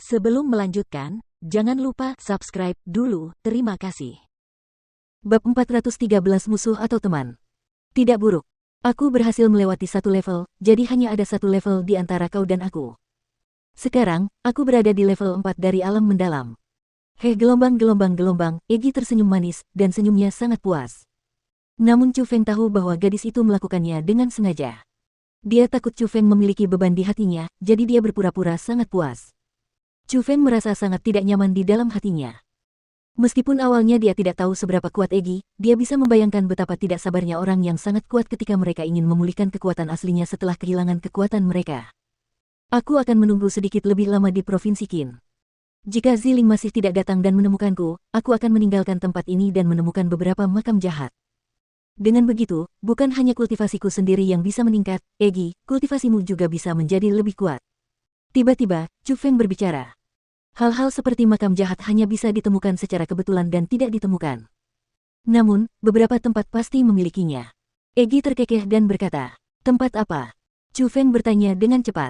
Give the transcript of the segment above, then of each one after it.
Sebelum melanjutkan, jangan lupa subscribe dulu, terima kasih. Bab 413 Musuh atau Teman. Tidak buruk. Aku berhasil melewati satu level, jadi hanya ada satu level di antara kau dan aku. Sekarang, aku berada di level 4 dari alam mendalam. Heh gelombang, Egi tersenyum manis, dan senyumnya sangat puas. Namun Chu Feng tahu bahwa gadis itu melakukannya dengan sengaja. Dia takut Chu Feng memiliki beban di hatinya, jadi dia berpura-pura sangat puas. Chu Feng merasa sangat tidak nyaman di dalam hatinya. Meskipun awalnya dia tidak tahu seberapa kuat Egi, dia bisa membayangkan betapa tidak sabarnya orang yang sangat kuat ketika mereka ingin memulihkan kekuatan aslinya setelah kehilangan kekuatan mereka. Aku akan menunggu sedikit lebih lama di Provinsi Qin. Jika Ziling masih tidak datang dan menemukanku, aku akan meninggalkan tempat ini dan menemukan beberapa makam jahat. Dengan begitu, bukan hanya kultivasiku sendiri yang bisa meningkat, Egi, kultivasimu juga bisa menjadi lebih kuat. Tiba-tiba, Chu Feng berbicara. Hal-hal seperti makam jahat hanya bisa ditemukan secara kebetulan dan tidak ditemukan. Namun, beberapa tempat pasti memilikinya. Egi terkekeh dan berkata, "Tempat apa?" Chu Feng bertanya dengan cepat.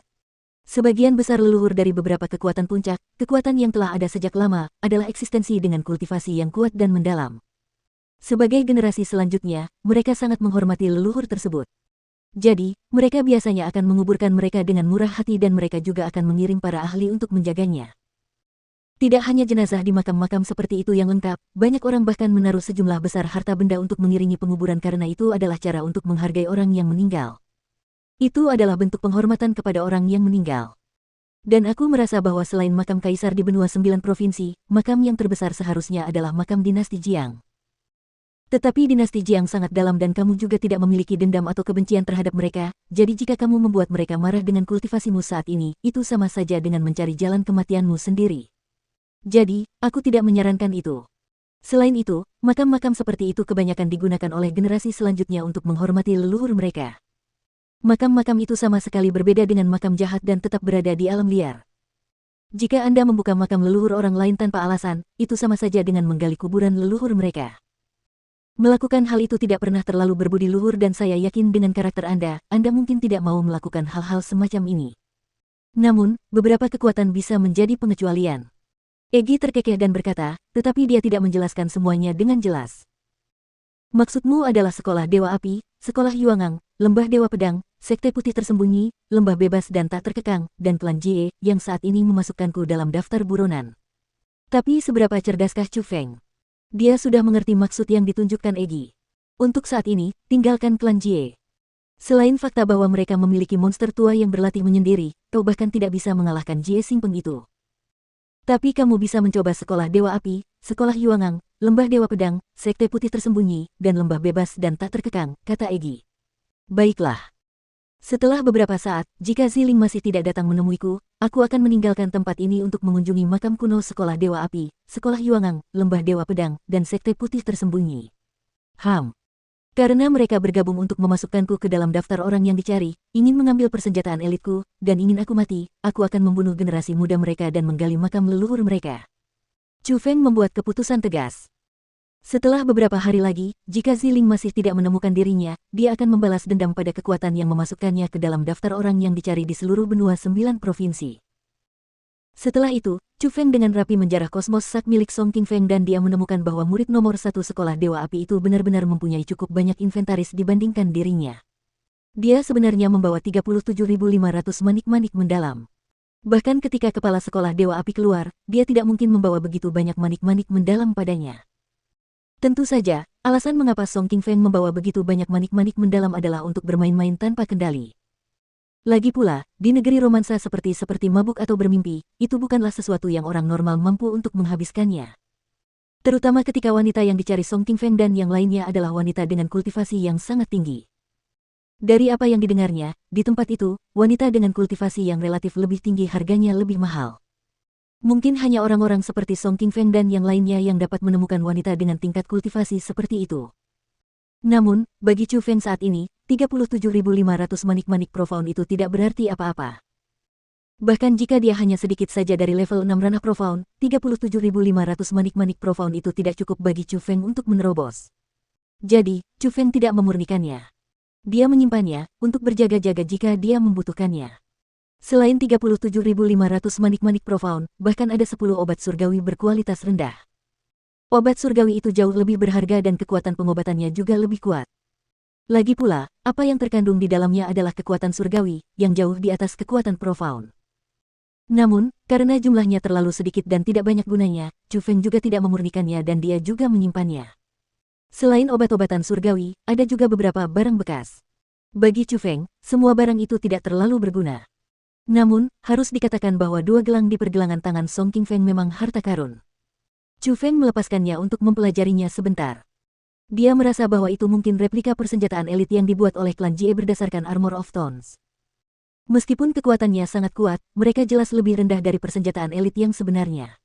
Sebagian besar leluhur dari beberapa kekuatan puncak, kekuatan yang telah ada sejak lama, adalah eksistensi dengan kultivasi yang kuat dan mendalam. Sebagai generasi selanjutnya, mereka sangat menghormati leluhur tersebut. Jadi, mereka biasanya akan menguburkan mereka dengan murah hati dan mereka juga akan mengirim para ahli untuk menjaganya. Tidak hanya jenazah di makam-makam seperti itu yang lengkap, banyak orang bahkan menaruh sejumlah besar harta benda untuk mengiringi penguburan karena itu adalah cara untuk menghargai orang yang meninggal. Itu adalah bentuk penghormatan kepada orang yang meninggal. Dan aku merasa bahwa selain makam kaisar di benua 9 provinsi, makam yang terbesar seharusnya adalah makam dinasti Jiang. Tetapi dinasti Jiang sangat dalam dan kamu juga tidak memiliki dendam atau kebencian terhadap mereka, jadi jika kamu membuat mereka marah dengan kultivasimu saat ini, itu sama saja dengan mencari jalan kematianmu sendiri. Jadi, aku tidak menyarankan itu. Selain itu, makam-makam seperti itu kebanyakan digunakan oleh generasi selanjutnya untuk menghormati leluhur mereka. Makam-makam itu sama sekali berbeda dengan makam jahat dan tetap berada di alam liar. Jika Anda membuka makam leluhur orang lain tanpa alasan, itu sama saja dengan menggali kuburan leluhur mereka. Melakukan hal itu tidak pernah terlalu berbudi luhur dan saya yakin dengan karakter Anda mungkin tidak mau melakukan hal-hal semacam ini. Namun, beberapa kekuatan bisa menjadi pengecualian. Egi terkekeh dan berkata, tetapi dia tidak menjelaskan semuanya dengan jelas. Maksudmu adalah sekolah Dewa Api, sekolah Yuangang, lembah Dewa Pedang, sekte putih tersembunyi, lembah bebas dan tak terkekang, dan klan Jie yang saat ini memasukkanku dalam daftar buronan. Tapi seberapa cerdaskah Chu Feng? Dia sudah mengerti maksud yang ditunjukkan Egi. Untuk saat ini, tinggalkan klan Jie. Selain fakta bahwa mereka memiliki monster tua yang berlatih menyendiri, kau bahkan tidak bisa mengalahkan Jie Xingpeng itu. Tapi kamu bisa mencoba sekolah Dewa Api, sekolah Yuangang, lembah Dewa Pedang, sekte putih tersembunyi, dan lembah bebas dan tak terkekang, kata Egi. Baiklah. Setelah beberapa saat, jika Ziling masih tidak datang menemuiku, aku akan meninggalkan tempat ini untuk mengunjungi makam kuno sekolah Dewa Api, sekolah Yuangang, lembah Dewa Pedang, dan sekte putih tersembunyi. Karena mereka bergabung untuk memasukkanku ke dalam daftar orang yang dicari, ingin mengambil persenjataan elitku, dan ingin aku mati, aku akan membunuh generasi muda mereka dan menggali makam leluhur mereka. Chu Feng membuat keputusan tegas. Setelah beberapa hari lagi, jika Ziling masih tidak menemukan dirinya, dia akan membalas dendam pada kekuatan yang memasukkannya ke dalam daftar orang yang dicari di seluruh benua 9 provinsi. Setelah itu, Chu Feng dengan rapi menjarah kosmos sak milik Song Qingfeng dan dia menemukan bahwa murid nomor 1 sekolah Dewa Api itu benar-benar mempunyai cukup banyak inventaris dibandingkan dirinya. Dia sebenarnya membawa 37.500 manik-manik mendalam. Bahkan ketika kepala sekolah Dewa Api keluar, dia tidak mungkin membawa begitu banyak manik-manik mendalam padanya. Tentu saja, alasan mengapa Song Qingfeng membawa begitu banyak manik-manik mendalam adalah untuk bermain-main tanpa kendali. Lagi pula, di negeri romansa seperti mabuk atau bermimpi, itu bukanlah sesuatu yang orang normal mampu untuk menghabiskannya. Terutama ketika wanita yang dicari Song Qingfeng dan yang lainnya adalah wanita dengan kultivasi yang sangat tinggi. Dari apa yang didengarnya, di tempat itu, wanita dengan kultivasi yang relatif lebih tinggi harganya lebih mahal. Mungkin hanya orang-orang seperti Song Qingfeng dan yang lainnya yang dapat menemukan wanita dengan tingkat kultivasi seperti itu. Namun, bagi Chu Feng saat ini, 37.500 manik-manik profound itu tidak berarti apa-apa. Bahkan jika dia hanya sedikit saja dari level 6 ranah profound, 37.500 manik-manik profound itu tidak cukup bagi Chu Feng untuk menerobos. Jadi, Chu Feng tidak memurnikannya. Dia menyimpannya, untuk berjaga-jaga jika dia membutuhkannya. Selain 37.500 manik-manik profound, bahkan ada 10 obat surgawi berkualitas rendah. Obat surgawi itu jauh lebih berharga dan kekuatan pengobatannya juga lebih kuat. Lagi pula, apa yang terkandung di dalamnya adalah kekuatan surgawi, yang jauh di atas kekuatan profound. Namun, karena jumlahnya terlalu sedikit dan tidak banyak gunanya, Chu Feng juga tidak memurnikannya dan dia juga menyimpannya. Selain obat-obatan surgawi, ada juga beberapa barang bekas. Bagi Chu Feng, semua barang itu tidak terlalu berguna. Namun, harus dikatakan bahwa 2 gelang di pergelangan tangan Song Qingfeng memang harta karun. Chu Feng melepaskannya untuk mempelajarinya sebentar. Dia merasa bahwa itu mungkin replika persenjataan elit yang dibuat oleh klan Jie berdasarkan Armor of Tones. Meskipun kekuatannya sangat kuat, mereka jelas lebih rendah dari persenjataan elit yang sebenarnya.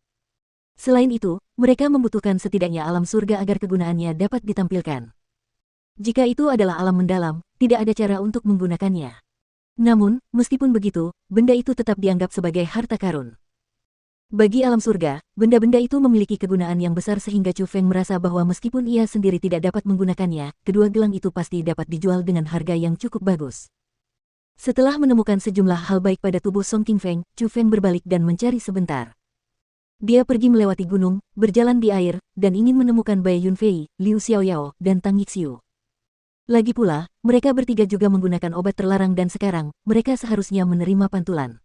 Selain itu, mereka membutuhkan setidaknya alam surga agar kegunaannya dapat ditampilkan. Jika itu adalah alam mendalam, tidak ada cara untuk menggunakannya. Namun, meskipun begitu, benda itu tetap dianggap sebagai harta karun. Bagi alam surga, benda-benda itu memiliki kegunaan yang besar sehingga Chu Feng merasa bahwa meskipun ia sendiri tidak dapat menggunakannya, kedua gelang itu pasti dapat dijual dengan harga yang cukup bagus. Setelah menemukan sejumlah hal baik pada tubuh Song Qingfeng, Chu Feng berbalik dan mencari sebentar. Dia pergi melewati gunung, berjalan di air, dan ingin menemukan Bai Yunfei, Liu Xiaoyao, dan Tang Yixiu. Lagi pula, mereka bertiga juga menggunakan obat terlarang dan sekarang, mereka seharusnya menerima pantulan.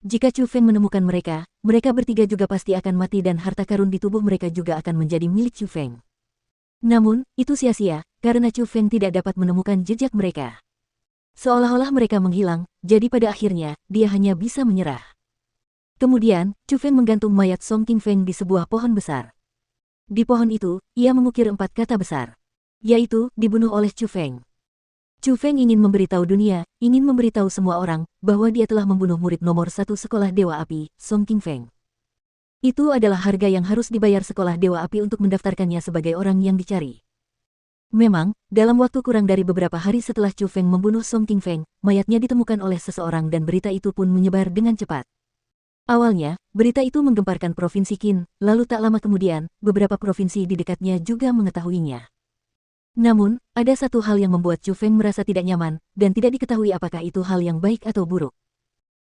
Jika Chu Feng menemukan mereka, mereka bertiga juga pasti akan mati dan harta karun di tubuh mereka juga akan menjadi milik Chu Feng. Namun, itu sia-sia, karena Chu Feng tidak dapat menemukan jejak mereka. Seolah-olah mereka menghilang, jadi pada akhirnya, dia hanya bisa menyerah. Kemudian, Chu Feng menggantung mayat Song Qingfeng di sebuah pohon besar. Di pohon itu, ia mengukir 4 kata besar. Yaitu, dibunuh oleh Chu Feng. Chu Feng ingin memberitahu dunia, ingin memberitahu semua orang, bahwa dia telah membunuh murid nomor 1 sekolah Dewa Api, Song Qingfeng. Itu adalah harga yang harus dibayar sekolah Dewa Api untuk mendaftarkannya sebagai orang yang dicari. Memang, dalam waktu kurang dari beberapa hari setelah Chu Feng membunuh Song Qingfeng, mayatnya ditemukan oleh seseorang dan berita itu pun menyebar dengan cepat. Awalnya, berita itu menggemparkan Provinsi Qin, lalu tak lama kemudian, beberapa provinsi di dekatnya juga mengetahuinya. Namun, ada satu hal yang membuat Chu Feng merasa tidak nyaman, dan tidak diketahui apakah itu hal yang baik atau buruk.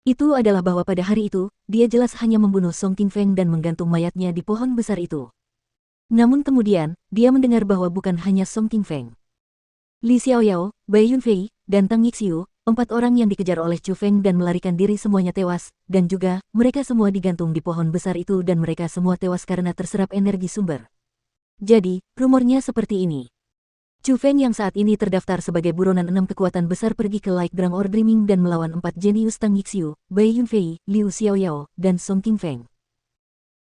Itu adalah bahwa pada hari itu, dia jelas hanya membunuh Song Qingfeng dan menggantung mayatnya di pohon besar itu. Namun kemudian, dia mendengar bahwa bukan hanya Song Qingfeng. Li Xiaoyao, Bai Yunfei, dan Tang Yixiu, 4 orang yang dikejar oleh Chu Feng dan melarikan diri semuanya tewas, dan juga, mereka semua digantung di pohon besar itu dan mereka semua tewas karena terserap energi sumber. Jadi, rumornya seperti ini. Chu Feng yang saat ini terdaftar sebagai buronan 6 kekuatan besar pergi ke Like Drang or Dreaming dan melawan 4 jenius Tang Yixiu, Bai Yunfei, Liu Xiaoyao, dan Song Qingfeng.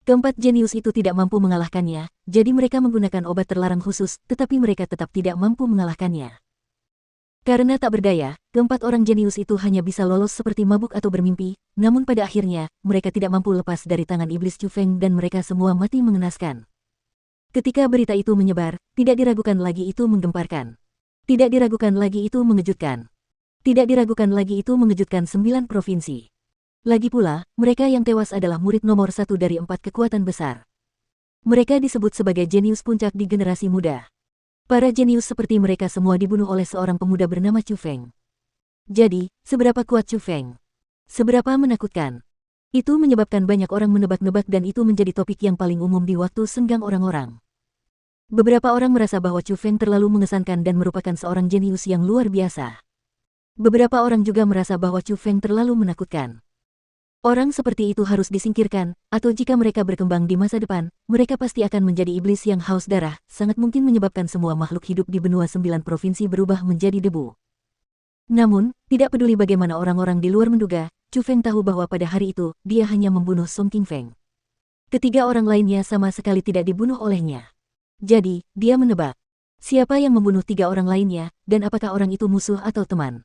Keempat jenius itu tidak mampu mengalahkannya, jadi mereka menggunakan obat terlarang khusus, tetapi mereka tetap tidak mampu mengalahkannya. Karena tak berdaya, keempat orang jenius itu hanya bisa lolos seperti mabuk atau bermimpi, namun pada akhirnya, mereka tidak mampu lepas dari tangan iblis Chu Feng dan mereka semua mati mengenaskan. Ketika berita itu menyebar, tidak diragukan lagi itu menggemparkan. Tidak diragukan lagi itu mengejutkan. Tidak diragukan lagi itu mengejutkan 9 provinsi. Lagi pula, mereka yang tewas adalah murid nomor 1 dari 4 kekuatan besar. Mereka disebut sebagai jenius puncak di generasi muda. Para jenius seperti mereka semua dibunuh oleh seorang pemuda bernama Chu Feng. Jadi, seberapa kuat Chu Feng? Seberapa menakutkan? Itu menyebabkan banyak orang menebak-nebak dan itu menjadi topik yang paling umum di waktu senggang orang-orang. Beberapa orang merasa bahwa Chu Feng terlalu mengesankan dan merupakan seorang jenius yang luar biasa. Beberapa orang juga merasa bahwa Chu Feng terlalu menakutkan. Orang seperti itu harus disingkirkan, atau jika mereka berkembang di masa depan, mereka pasti akan menjadi iblis yang haus darah, sangat mungkin menyebabkan semua makhluk hidup di benua 9 provinsi berubah menjadi debu. Namun, tidak peduli bagaimana orang-orang di luar menduga, Chu Feng tahu bahwa pada hari itu, dia hanya membunuh Song Qingfeng. Ketiga orang lainnya sama sekali tidak dibunuh olehnya. Jadi, dia menebak. Siapa yang membunuh 3 orang lainnya, dan apakah orang itu musuh atau teman?